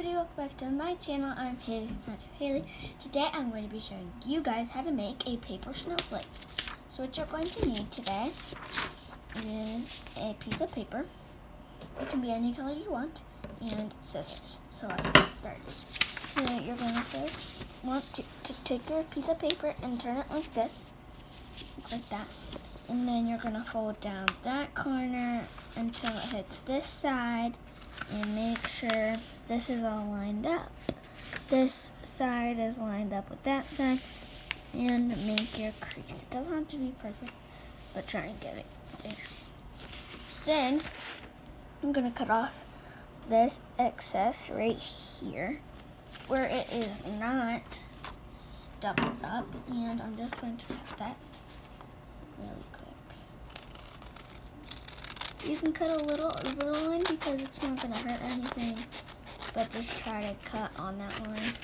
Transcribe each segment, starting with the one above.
everybody, welcome back to my channel. I'm Haylie. Today I'm going to be showing you guys how to make a paper snowflake. So what you're going to need today is a piece of paper. It can be any color you want, and scissors. So let's get started. So you're going to first want to take your piece of paper and turn it like this. Looks like that. And then you're going to fold down that corner until it hits this side. And make sure this is all lined up. This side is lined up with that side. And make your crease. It doesn't have to be perfect, but try and get it there. Then, I'm going to cut off this excess right here, where it is not doubled up. And I'm just going to cut that really quick. You can cut a little over the line because it's not going to hurt anything, but just try to cut on that line.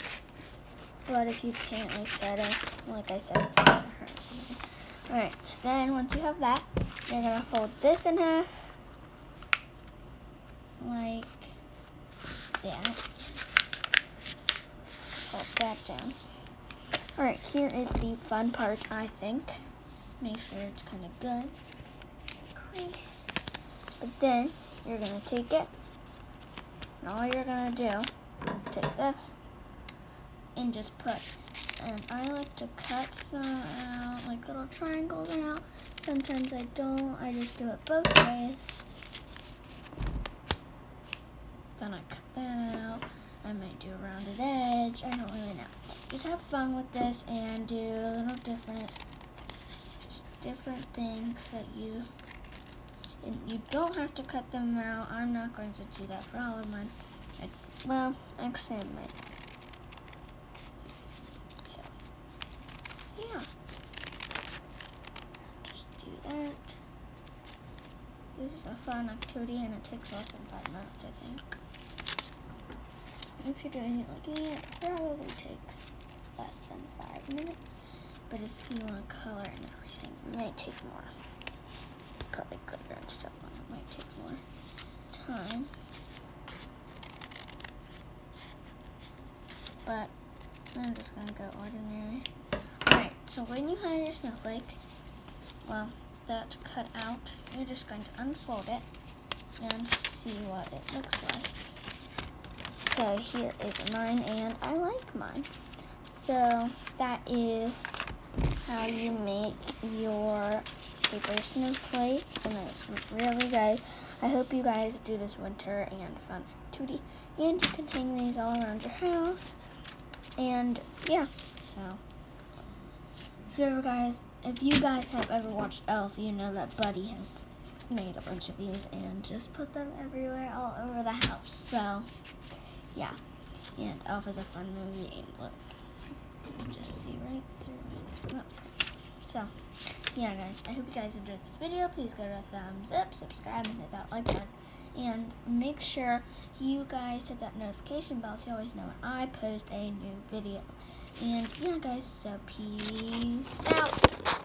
But if you can't, like I said, it's not going to hurt anything. Alright, then once you have that, you're going to fold this in half, like that. Fold that down. Alright, here is the fun part, I think. Make sure it's kind of good. Crease. But then you're going to take it, and all you're going to do is take this and just put, and I like to cut some out, like little triangles out. Sometimes I don't, I just do it both ways. Then I cut that out. I might do a rounded edge, I don't really know. Just have fun with this and do a little different things that you... And you don't have to cut them out. I'm not going to do that for all of mine. Well, actually I might. So, yeah. Just do that. This is a fun activity and it takes less than 5 minutes, I think. If you're doing it like me, it probably takes less than 5 minutes. But if you want to color and everything, it might take more. Probably glitter and stuff on it might take more time. But I'm just going to go ordinary. Alright, so when you have your snowflake, well, that's cut out, you're just going to unfold it and see what it looks like. So here is mine, and I like mine. So that is how you make your paper snowflake, and it's really good. I hope you guys do this winter and fun activity, and you can hang these all around your house. And yeah, so if you guys have ever watched Elf, you know that Buddy has made a bunch of these and just put them everywhere, all over the house. So yeah, and Elf is a fun movie, and look, you can just see right through it. That's perfect. So yeah, guys, I hope you guys enjoyed this video. Please give it a thumbs up, subscribe, and hit that like button. And make sure you guys hit that notification bell so you always know when I post a new video. And yeah, guys, so peace out.